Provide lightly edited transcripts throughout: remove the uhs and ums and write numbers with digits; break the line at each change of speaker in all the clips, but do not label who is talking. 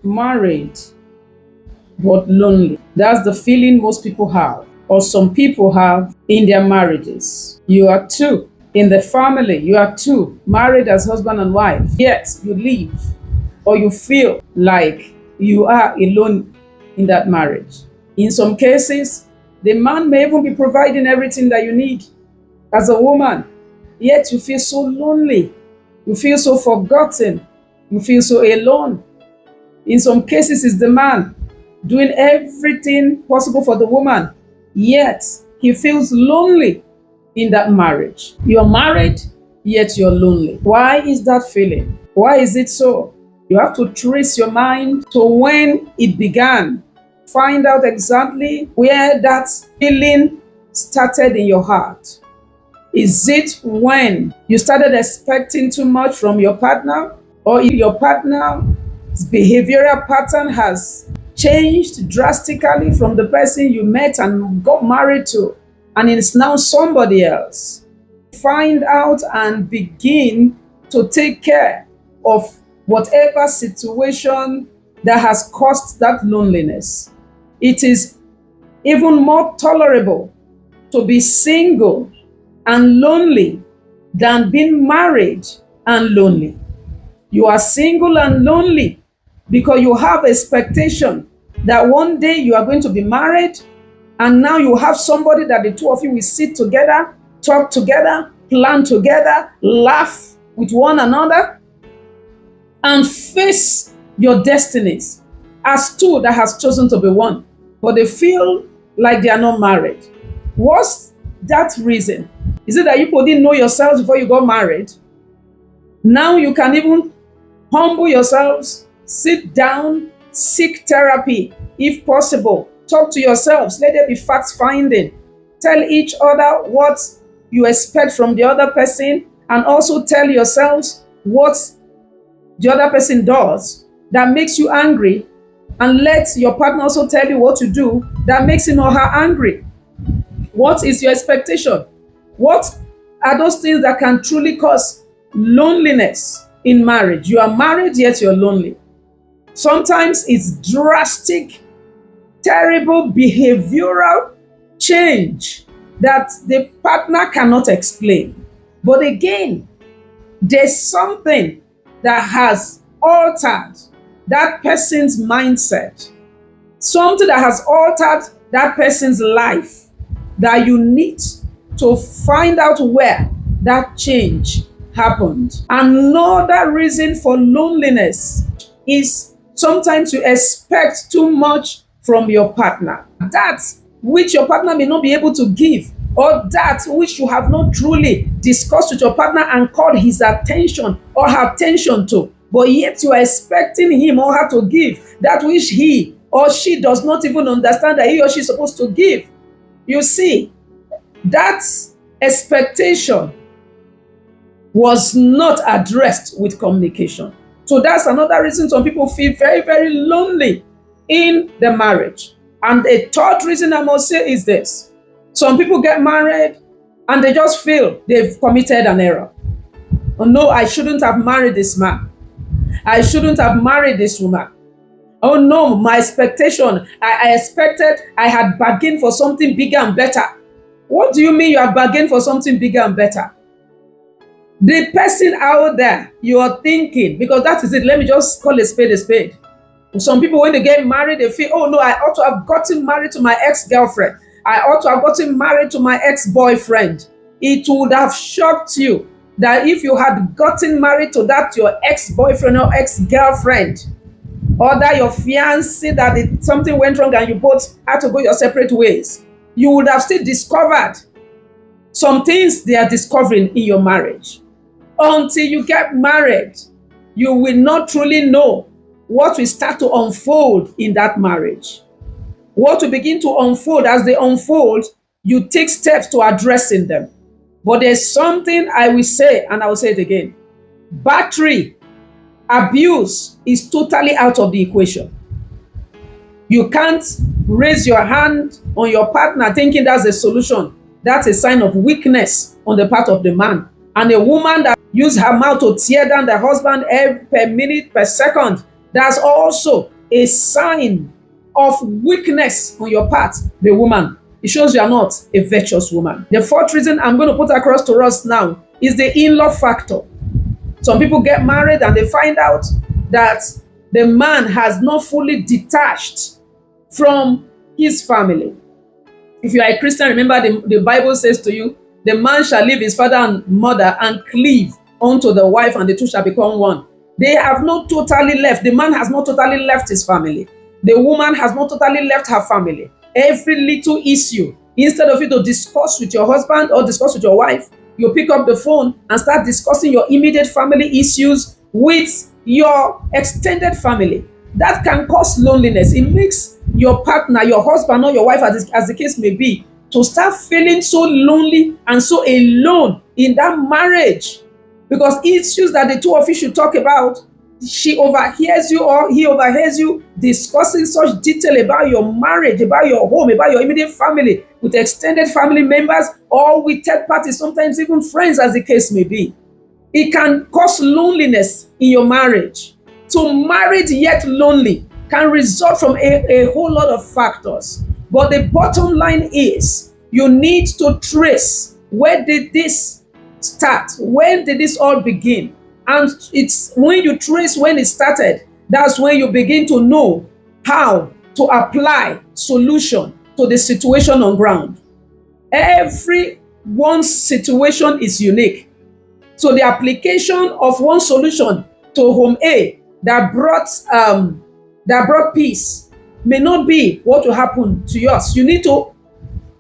Married but lonely. That's the feeling most people have, or some people have in their marriages. You are two in the family, you are two married as husband and wife, yet you leave or you feel like you are alone in that marriage. In some cases, the man may even be providing everything that you need as a woman, yet you feel so lonely, you feel so forgotten, you feel so alone. In some cases, it's the man doing everything possible for the woman, yet he feels lonely in that marriage. You're married, yet you're lonely. Why is that feeling? Why is it so? You have to trace your mind to when it began. Find out exactly where that feeling started in your heart. Is it when you started expecting too much from your partner? Or if your partner's behavioral pattern has changed drastically from the person you met and got married to, and it's now somebody else? Find out and begin to take care of whatever situation that has caused that loneliness. It is even more tolerable to be single and lonely than being married and lonely. You are single and lonely because you have expectation that one day you are going to be married, and now you have somebody that the two of you will sit together, talk together, plan together, laugh with one another, and face your destinies as two that has chosen to be one, but they feel like they are not married. What's that reason? Is it that you people didn't know yourselves before you got married? Now you can even humble yourselves, sit down, seek therapy if possible. Talk to yourselves, let there be fact finding. Tell each other what you expect from the other person, and also tell yourselves what the other person does that makes you angry, and let your partner also tell you what to do that makes him or her angry. What is your expectation? What are those things that can truly cause loneliness in marriage? You are married, yet you're lonely. Sometimes it's drastic, terrible behavioral change that the partner cannot explain. But again, there's something that has altered that person's mindset, something that has altered that person's life, that you need to find out where that change happened. Another reason for loneliness is sometimes you expect too much from your partner. That which your partner may not be able to give, or that which you have not truly discussed with your partner and called his attention or her attention to, but yet you are expecting him or her to give that which he or she does not even understand that he or she is supposed to give. You see, that expectation was not addressed with communication. So that's another reason some people feel very, very lonely in the marriage. And a third reason I must say is this: some people get married and they just feel they've committed an error. Oh no, I shouldn't have married this man. I shouldn't have married this woman. Oh no, my expectation, I expected, I had bargained for something bigger and better. What do you mean you have bargained for something bigger and better? The person out there, you are thinking, because that is it, let me just call a spade a spade. Some people, when they get married, they feel, oh no, I ought to have gotten married to my ex-girlfriend. I ought to have gotten married to my ex-boyfriend. It would have shocked you that if you had gotten married to that your ex-boyfriend or ex-girlfriend, or that your fiancé, that something went wrong and you both had to go your separate ways, you would have still discovered some things they are discovering in your marriage. Until you get married, you will not truly know what will start to unfold in that marriage. What will begin to unfold, as they unfold, you take steps to addressing them. But there's something I will say, and I will say it again. Battery abuse is totally out of the equation. You can't raise your hand on your partner thinking that's a solution. That's a sign of weakness on the part of the man. And a woman that uses her mouth to tear down the husband every per minute, per second, That's also a sign of weakness on your part, the woman. It shows you are not a virtuous woman. The fourth reason I'm going to put across to us now is the in-law factor. Some people get married and they find out that the man has not fully detached from his family. If you are a Christian, remember the Bible says to you, the man shall leave his father and mother and cleave unto the wife, and the two shall become one. They have not totally left. The man has not totally left his family. The woman has not totally left her family. Every little issue, instead of you to discuss with your husband or discuss with your wife, you pick up the phone and start discussing your immediate family issues with your extended family. That can cause loneliness. It makes your partner, your husband or your wife, as the case may be, to start feeling so lonely and so alone in that marriage, because issues that the two of you should talk about, she overhears you or he overhears you discussing such detail about your marriage, about your home, about your immediate family with extended family members or with third parties, sometimes even friends, as the case may be. It can cause loneliness in your marriage. So married yet lonely can result from a whole lot of factors. But the bottom line is you need to trace, where did this start? When did this all begin? And it's when you trace when it started, that's when you begin to know how to apply solution to the situation on ground. Every one's situation is unique. So the application of one solution to home A that brought peace may not be what will happen to yours. You need to,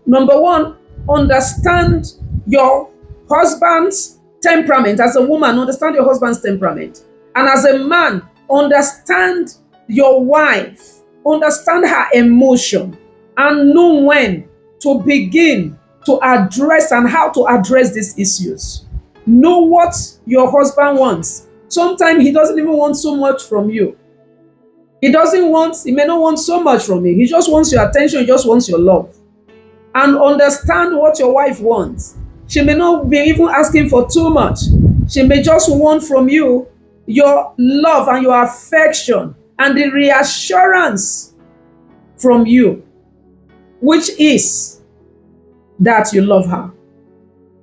number one, understand your husband's temperament. As a woman, understand your husband's temperament. And as a man, understand your wife, understand her emotion, and know when to begin to address and how to address these issues. Know what your husband wants. Sometimes he doesn't even want so much from you. He may not want so much from you. He just wants your attention, he just wants your love. And understand what your wife wants. She may not be even asking for too much. She may just want from you your love and your affection and the reassurance from you, which is that you love her.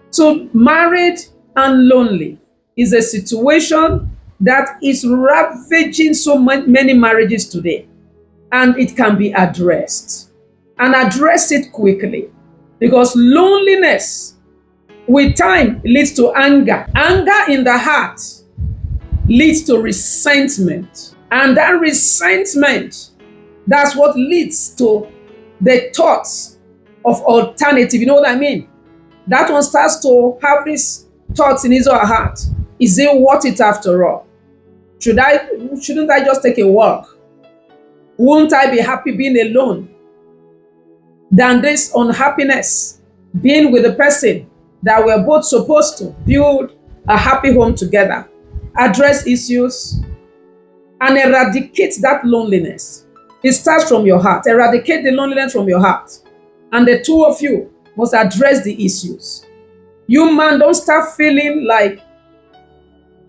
So married and lonely is a situation that is ravaging so many marriages today. And it can be addressed. And address it quickly. Because loneliness with time leads to anger. Anger in the heart leads to resentment. And that resentment, that's what leads to the thoughts of alternative. You know what I mean? That one starts to have these thoughts in his or her heart. Is it worth it after all? Shouldn't I just take a walk? Won't I be happy being alone than this unhappiness being with the person that we're both supposed to build a happy home together, address issues, and eradicate that loneliness? It starts from your heart. Eradicate the loneliness from your heart. And the two of you must address the issues. You man, don't start feeling like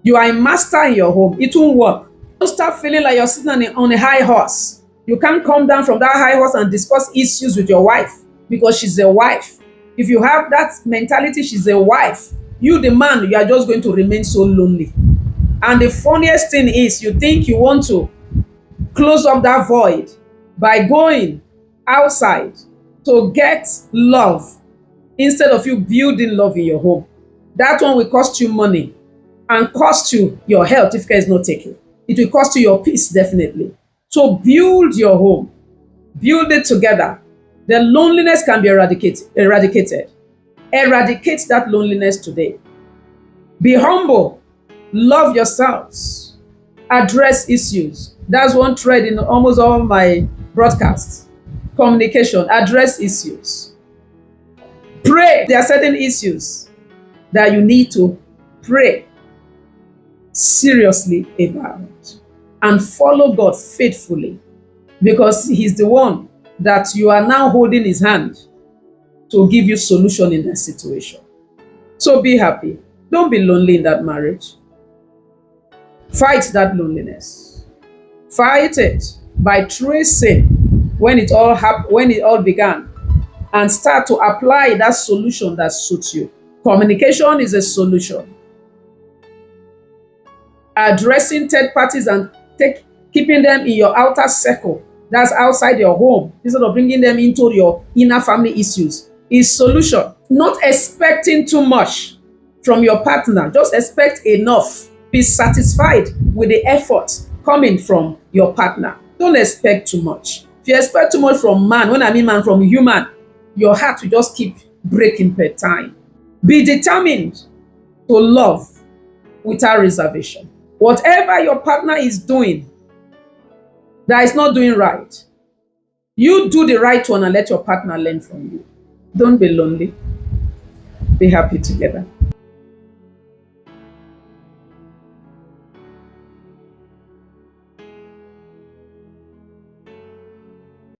you are a master in your home. It won't work. Don't start feeling like you're sitting on a high horse. You can't come down from that high horse and discuss issues with your wife because she's a wife. If you have that mentality, she's a wife. You, the man, you are just going to remain so lonely. And the funniest thing is, you think you want to close up that void by going outside to get love instead of you building love in your home. That one will cost you money and cost you your health if care is not taken. It will cost you your peace, definitely. So build your home. Build it together. The loneliness can be eradicated. Eradicate that loneliness today. Be humble. Love yourselves. Address issues. That's one thread in almost all my broadcasts. Communication. Address issues. Pray. There are certain issues that you need to pray seriously about and follow God faithfully, because He's the one that you are now holding His hand to give you solution in that situation. So be happy. Don't be lonely in that marriage. Fight that loneliness. Fight it by tracing when it all began, and start to apply that solution that suits you. Communication is a solution. Addressing third parties and keeping them in your outer circle, that's outside your home, instead of bringing them into your inner family issues, is solution. Not expecting too much from your partner, just expect enough. Be satisfied with the effort coming from your partner. Don't expect too much. If you expect too much from man, when I mean man, from human, your heart will just keep breaking per time. Be determined to love without reservation. Whatever your partner is doing that is not doing right, you do the right one and let your partner learn from you. Don't be lonely. Be happy together.